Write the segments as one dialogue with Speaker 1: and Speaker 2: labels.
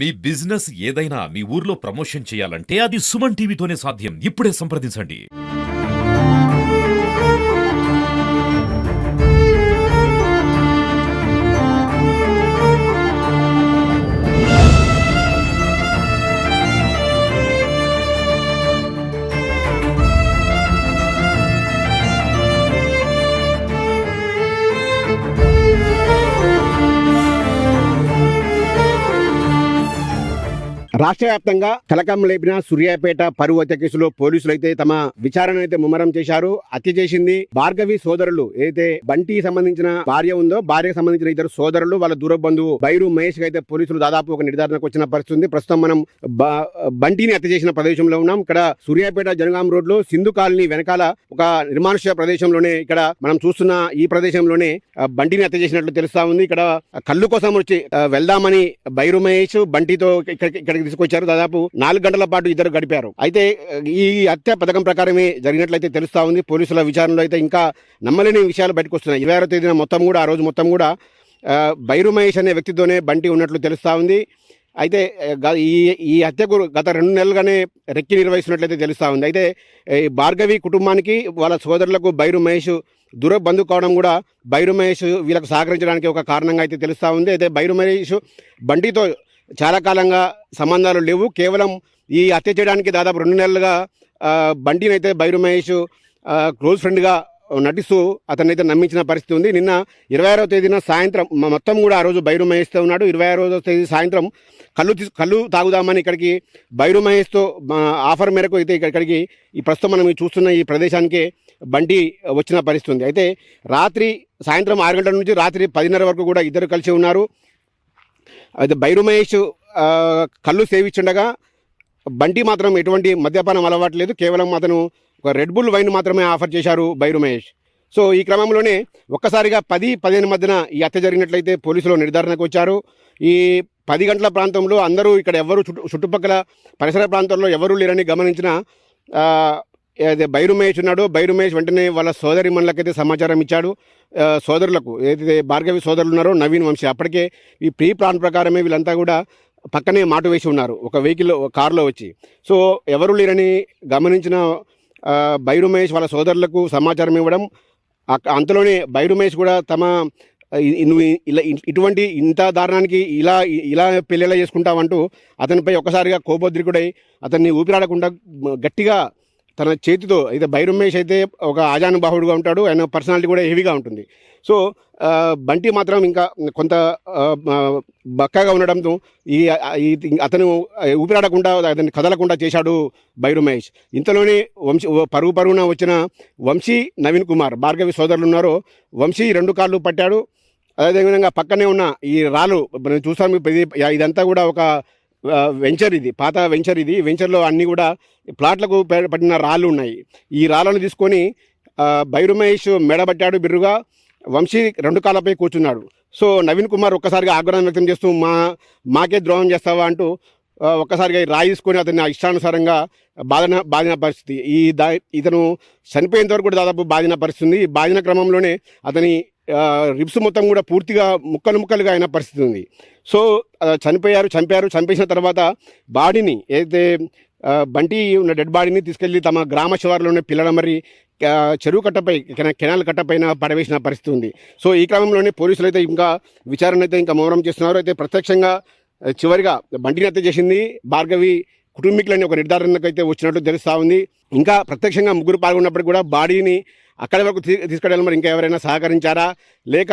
Speaker 1: మీ business ఏదైనా మీ ఊర్లో promotion చేయాలంటే అది సుమన్ టీవీతోనే సాధ్యం. ఇప్పుడే సంప్రదించండి.
Speaker 2: రాష్ట్ర వ్యాప్తంగా కలకం లేపిన సూర్యాపేట పరువు హత్య కేసులో పోలీసులు అయితే తమ విచారణ అయితే ముమ్మరం చేశారు. హత్య చేసింది భార్గవి సోదరులు. ఏదైతే బంటికి సంబంధించిన భార్య ఉందో భార్యకు సంబంధించిన ఇద్దరు సోదరులు, వాళ్ళ దూర బంధువు బైరు మహేష్ అయితే పోలీసులు దాదాపు ఒక నిర్ధారణకు వచ్చిన పరిస్థితి ఉంది. ప్రస్తుతం మనం బంటిని హత్య చేసిన ప్రదేశంలో ఉన్నాం. ఇక్కడ సూర్యాపేట జనగాం రోడ్ లో సింధు కాలనీ వెనకాల ఒక నిర్మానుష్య ప్రదేశంలోనే ఇక్కడ మనం చూస్తున్న ఈ ప్రదేశంలోనే బంటిని హత్య చేసినట్లు తెలుస్తా ఉంది. ఇక్కడ కళ్ళు కోసం వచ్చి వెళ్దామని బైరు మహేష్ బంటితో ఇక్కడికి తీసుకొచ్చారు. దాదాపు 4 గంటల పాటు ఇద్దరు గడిపారు. అయితే ఈ హత్య పథకం ప్రకారమే జరిగినట్లయితే తెలుస్తా ఉంది. పోలీసుల విచారణలో అయితే ఇంకా నమ్మలేని విషయాలు బయటకు వస్తున్నాయి. 26వ తేదీన ఆ రోజు మొత్తం కూడా బైరు మహేష్ అనే వ్యక్తితోనే బంటి ఉన్నట్లు తెలుస్తా ఉంది. అయితే ఈ హత్యకు గత 2 నెలలుగానే రెక్కి నిర్వహిస్తున్నట్లయితే తెలుస్తా ఉంది. అయితే భార్గవి కుటుంబానికి వాళ్ళ సోదరులకు బైరు మహేష్ దూర బంధువు కావడం కూడా బైరు మహేష్ వీళ్ళకు సహకరించడానికి ఒక కారణంగా అయితే తెలుస్తా ఉంది. అయితే బైరు మహేష్ బంటితో చాలా కాలంగా సంబంధాలు లేవు. కేవలం ఈ హత్య చేయడానికి దాదాపు 2 నెలలుగా బంటిని అయితే బైరు మహేష్ క్లోజ్ ఫ్రెండ్గా నటిస్తూ అతన్ని అయితే నమ్మించిన పరిస్థితి ఉంది. నిన్న 26వ తేదీన సాయంత్రం మొత్తం కూడా ఆ రోజు బైరు మహేష్తో ఉన్నాడు. 26వ తేదీ సాయంత్రం కళ్ళు తాగుదామని ఇక్కడికి బైరు మహేష్తో ఆఫర్ మేరకు అయితే ఇక్కడికి ఈ ప్రస్తుతం మనం చూస్తున్న ఈ ప్రదేశానికి బంటి వచ్చిన పరిస్థితి ఉంది. అయితే సాయంత్రం 6 గంటల నుంచి రాత్రి 10:30 వరకు కూడా ఇద్దరు కలిసి ఉన్నారు. అయితే బైరు మహేష్ కళ్ళు సేవించుండగా బంటి మాత్రం ఎటువంటి మద్యపానం అలవాటు లేదు. కేవలం అతను ఒక రెడ్ బుల్ వైన్ మాత్రమే ఆఫర్ చేశారు బైరు మహేష్. సో ఈ క్రమంలోనే ఒక్కసారిగా 10-15 మధ్యన ఈ హత్య జరిగినట్లయితే పోలీసులు నిర్ధారణకు వచ్చారు. ఈ 10 గంటల ప్రాంతంలో అందరూ ఇక్కడ ఎవరు చుట్టుపక్కల పరిసర ప్రాంతాల్లో ఎవరూ లేరని గమనించిన బైరు మహేష్ ఉన్నాడు. బైరు మహేష్ వెంటనే వాళ్ళ సోదరి మనులకైతే సమాచారం ఇచ్చాడు. సోదరులకు ఏదైతే భార్గవి సోదరులు ఉన్నారో నవీన్ వంశీ, అప్పటికే ఈ ప్రీ ప్లాన్ ప్రకారమే వీళ్ళంతా కూడా పక్కనే మాటు వేసి ఉన్నారు ఒక కారులో వచ్చి. సో ఎవరు లేరని గమనించిన బైరు మహేష్ వాళ్ళ సోదరులకు సమాచారం ఇవ్వడం, అంతలోనే బైరు మహేష్ కూడా నువ్వు ఇటువంటి ఇంత దారుణానికి ఇలా పెళ్ళిలా చేసుకుంటావంటూ అతనిపై ఒక్కసారిగా కోపోద్రికుడై అతన్ని ఊపిరాడకుండా గట్టిగా తన చేతితో, అయితే బైరు మహేష్ అయితే ఒక ఆజానుబాహుడుగా ఉంటాడు. ఆయన పర్సనాలిటీ కూడా హెవీగా ఉంటుంది. సో బంటి మాత్రం ఇంకా కొంత బక్కగా ఉండడంతో అతను ఊపిరాడకుండా అతన్ని కదలకుండా చేశాడు బైరు మహేష్. ఇంతలోనే పరుగున వచ్చిన వంశీ, నవీన్ కుమార్ భార్గవి సోదరులు ఉన్నారో వంశీ 2 కాళ్ళు పట్టాడు. అదేవిధంగా పక్కనే ఉన్న ఈ రాళ్ళు మనం చూస్తాము. ఇదంతా కూడా ఒక వెంచర్, ఇది పాత వెంచర్. ఇది వెంచర్లో అన్నీ కూడా ప్లాట్లకు పడిన రాళ్ళు ఉన్నాయి. ఈ రాళ్ళను తీసుకొని బైరు మహేష్ మెడబట్టాడు బిర్రుగా. వంశీ 2 కాళ్ళపై కూర్చున్నాడు. సో నవీన్ కుమార్ ఒక్కసారిగా ఆగ్రహం వ్యక్తం చేస్తూ మాకే ద్రోహం చేస్తావా అంటూ ఒక్కసారిగా రాయి తీసుకొని అతన్ని ఇష్టానుసారంగా బాధిన పరిస్థితి. ఇతను చనిపోయేంత వరకు కూడా దాదాపు బాధిన పరిస్థితి. ఈ బాధిన క్రమంలోనే అతని రిబ్స్ మొత్తం కూడా పూర్తిగా ముక్కలుగా అయిన పరిస్థితి ఉంది. సో చంపేసిన తర్వాత బాడీని, ఏదైతే బంటి ఉన్న డెడ్ బాడీని తీసుకెళ్లి తమ గ్రామ శివారులోనే పిల్లడమరి చెరువు కట్టపై, కెనాల్ కట్టపైన పడవేసిన పరిస్థితి ఉంది. సో ఈ క్రమంలోనే పోలీసులు అయితే ఇంకా విచారణ అయితే ఇంకా ముమ్మరం చేస్తున్నారు. అయితే ప్రత్యక్షంగా చివరిగా బంటిని హత్య చేసింది భార్గవి కుటుంబీకులని ఒక నిర్ధారణకు అయితే వచ్చినట్టు తెలుస్తూ ఉంది. ఇంకా ప్రత్యక్షంగా ముగ్గురు పాల్గొన్నప్పటికీ కూడా బాడీని అక్కడి వరకు తీసుకెళ్ళాలి. మరి ఇంకా ఎవరైనా సహకరించారా లేక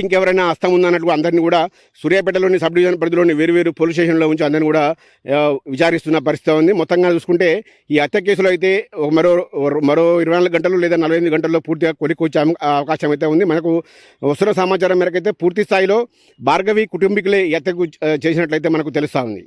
Speaker 2: ఇంకెవరైనా హస్తం ఉందన్నట్టు అందరినీ కూడా సూర్యాపేటలోని సబ్ డివిజన్ పరిధిలోని వేరు పోలీస్ స్టేషన్లో ఉంచి అందరినీ కూడా విచారిస్తున్న పరిస్థితి ఉంది. మొత్తంగా చూసుకుంటే ఈ హత్య కేసులో అయితే మరో 24 గంటలు లేదా 48 గంటల్లో పూర్తిగా కొలికొచ్చే అవకాశం అయితే ఉంది. మనకు వస్తున్న సమాచారం మేరకు అయితే పూర్తి స్థాయిలో భార్గవి కుటుంబీకులే ఈ హత్యకు చేసినట్లయితే మనకు తెలుస్తూ ఉంది.